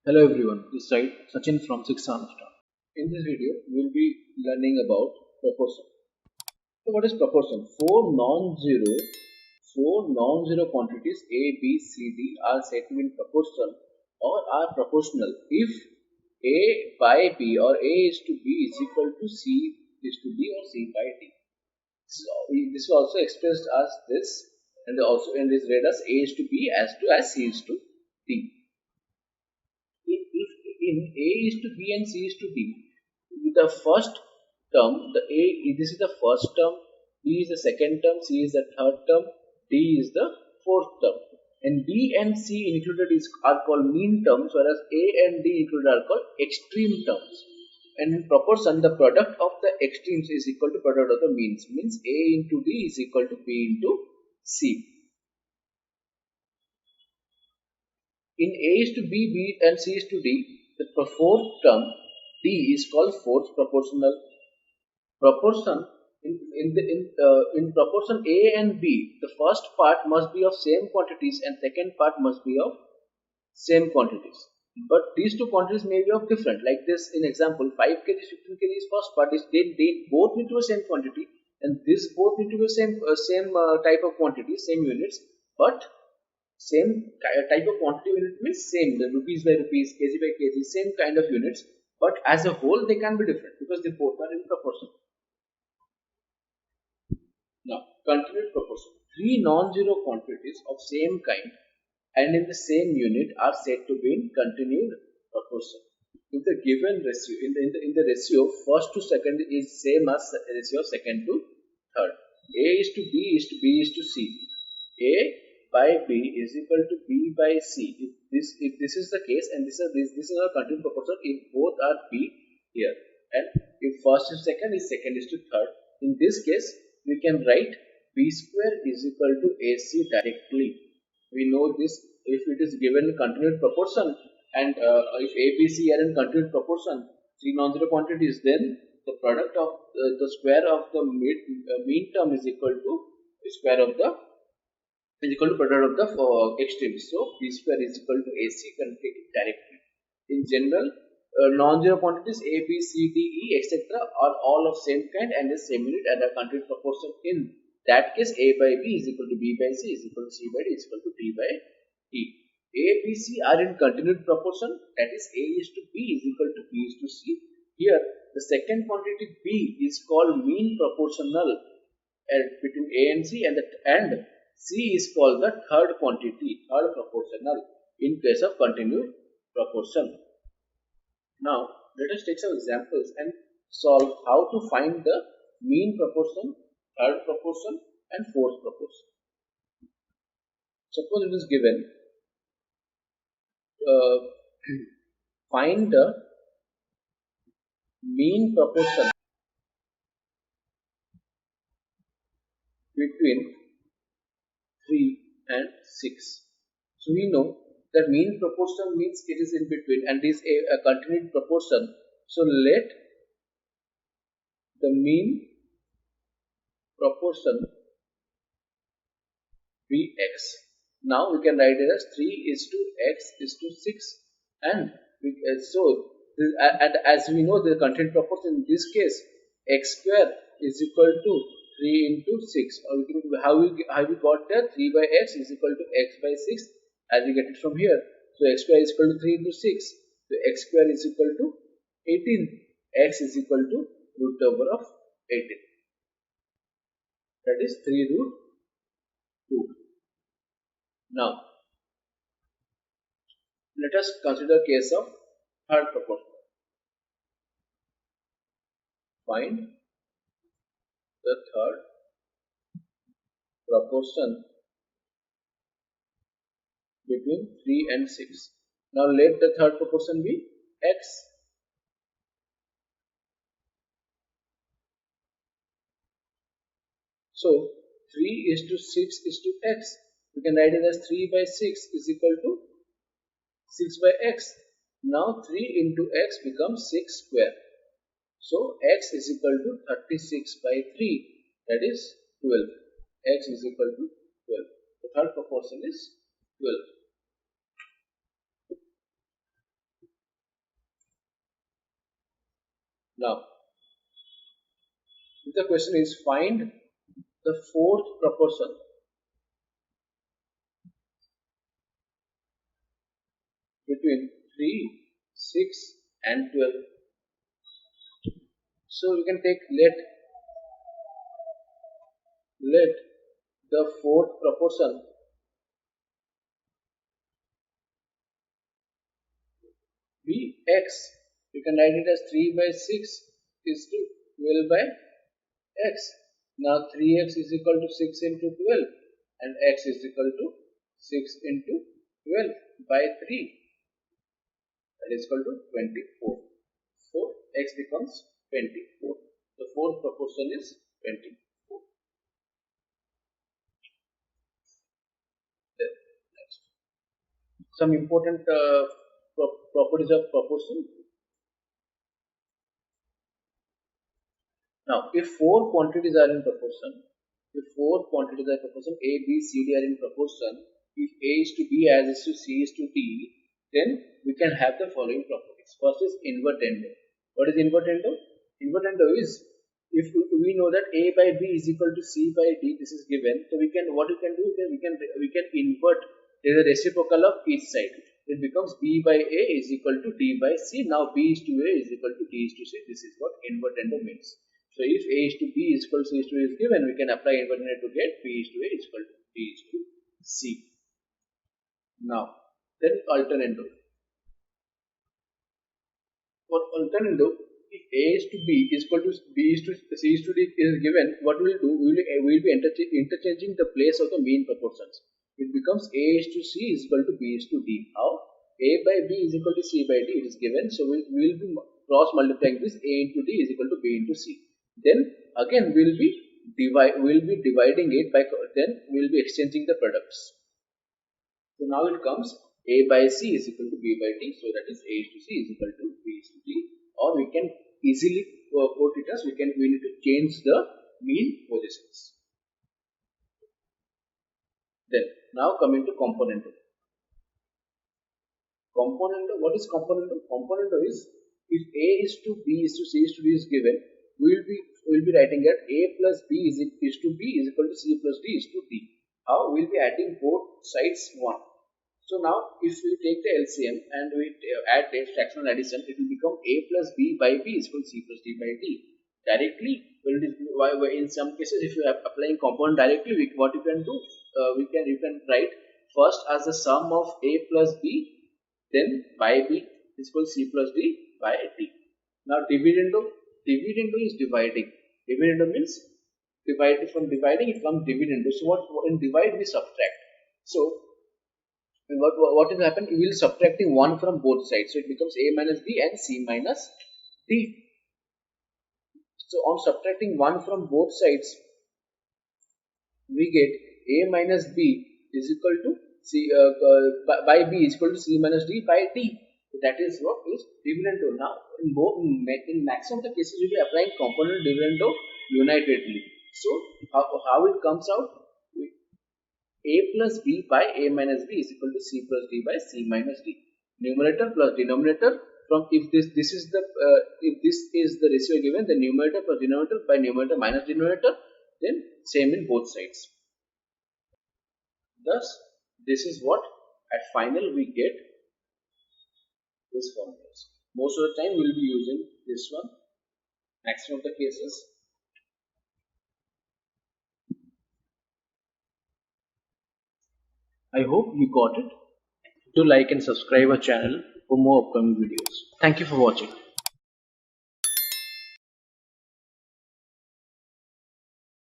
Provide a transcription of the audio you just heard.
Hello everyone, this side Sachin from Shiksha Anusthan. In this video, we will be learning about proportion. So what is proportion? Four non-zero quantities A, B, C, D are said to be in proportion or are proportional if A by B or A is to B is equal to C is to D or C by D. So this is also expressed as this, and also in this read as A is to B as C is to D. If in A is to B and C is to D, the first term, this is the first term, B is the second term, C is the third term, D is the fourth term. And B and C included are called mean terms, whereas A and D included are called extreme terms. And in proportion, the product of the extremes is equal to product of the means. Means A into D is equal to B into C. In A is to B, B and C is to D, the fourth term D is called fourth proportional. Proportion in proportion A and B, the first part must be of same quantities and second part must be of same quantities. But these two quantities may be of different. Like this, in example, 5 kg, 15 kg is first part. They both need to be same quantity, and this both need to be same type of quantity, same units, but same type of quantity unit means same, the rupees by rupees, kg by kg, same kind of units, but as a whole they can be different because they both are in proportion. Now, continued proportion. Three non-zero quantities of same kind and in the same unit are said to be in continued proportion. If the given ratio in the ratio first to second is same as ratio second to third, A is to B is to B is to C, A by B is equal to B by C. If this is the case, and this is a continued proportion if both are B here, and if first is second is to third. In this case, we can write B square is equal to AC directly. We know this if it is given continued proportion, and if A, B, C are in continued proportion, three non-zero quantities, then the product of the square of the mean term is equal to the square of the product of the extremes. So B square is equal to AC, can take it directly. In general, non-zero quantities A, B, C, D, E, etc. are all of same kind and the same unit and are continued proportion. In that case, A by B is equal to B by C is equal to C by D is equal to D by E. A, B, C are in continued proportion, that is A is to B is equal to B is to C. Here, the second quantity B is called mean proportional between A and C, and C is called the third quantity, third proportional in case of continued proportion. Now, let us take some examples and solve how to find the mean proportion, third proportion and fourth proportion. Suppose it is given, find the mean proportion between 3 and 6. So we know that mean proportion means it is in between and is a continued proportion. So let the mean proportion be x. Now we can write it as 3 is to x is to 6, and as we know the continued proportion in this case, x square is equal to 3 into 6. Or we can, how we got that 3 by x is equal to x by 6 as we get it from here. So x square is equal to 3 into 6. So x square is equal to 18. X is equal to root over of 18. That is 3 root 2. Now, let us consider case of third proportion. Find the third proportion between 3 and 6. Now let the third proportion be x. So 3 is to 6 is to x. We can write it as 3 by 6 is equal to 6 by x. Now 3 into x becomes 6 square. So x is equal to 36 by 3, that is 12. X is equal to 12. The third proportion is 12. Now, if the question is find the fourth proportion between 3, 6 and 12. So you can take let the fourth proportion be x. You can write it as 3 by 6 is to 12 by x. Now 3x is equal to 6 into 12 and x is equal to 6 into 12 by 3, that is equal to 24. So x becomes 24. The fourth proportion is 24. Then next, some important properties of proportion. Now, if four quantities are in proportion, A, B, C, D are in proportion, if A is to B as is to C is to D, then we can have the following properties. First is invertendo. What is invertendo? Invertendo is, if we know that A by B is equal to C by D, this is given. So we can, what we can do, we can invert the reciprocal of each side. It becomes B by A is equal to D by C. Now B is to A is equal to D is to C. This is what invertendo means. So if A is to B is equal to C is to A is given, we can apply invertendo to get B is to A is equal to D is to C. Now, then alternando. For alternando, if A is to B is equal to B is to C is to D is given, what we will do? We will be interchanging the place of the mean proportions. It becomes A is to C is equal to B is to D. How? A by B is equal to C by D, it is given. So we will be cross multiplying this. A into D is equal to B into C. Then again we will be dividing it by, then we will be exchanging the products. So now it comes A by C is equal to B by D. So that is A is to C is equal to B is to D. Or we can easily quote it as we need to change the mean positions. Then now coming to componendo. Componendo, what is componendo? Componendo is, if A is to B is to C is to D is given, we will be writing that A plus B is to B is equal to C plus D is to D. How? We will be adding both sides 1. So now if we take the LCM and we add the fractional addition, it will become A plus B by B is equal to C plus D by D. Directly, in some cases if you are applying component directly, what you can do, you can write first as the sum of A plus B, then by B is equal to C plus D by D. Now dividendo is dividing. Dividendo means from dividing it comes dividendo. So what in divide we subtract. So what will happen? We will subtracting 1 from both sides. So it becomes A minus B and C minus D. So on subtracting 1 from both sides, we get A minus B is equal to C by B is equal to C minus D by D. So that is what is dividendo. Now in maximum of the cases we will be applying component dividendo unitedly. So how it comes out? A plus B by A minus B is equal to C plus D by C minus D. Numerator plus denominator. From if this is the ratio given, the numerator plus denominator by numerator minus denominator, then same in both sides. Thus, this is what at final we get this formulas. Most of the time we will be using this one. Maximum of the cases. I hope you got it. Do like and subscribe our channel for more upcoming videos. Thank you for watching.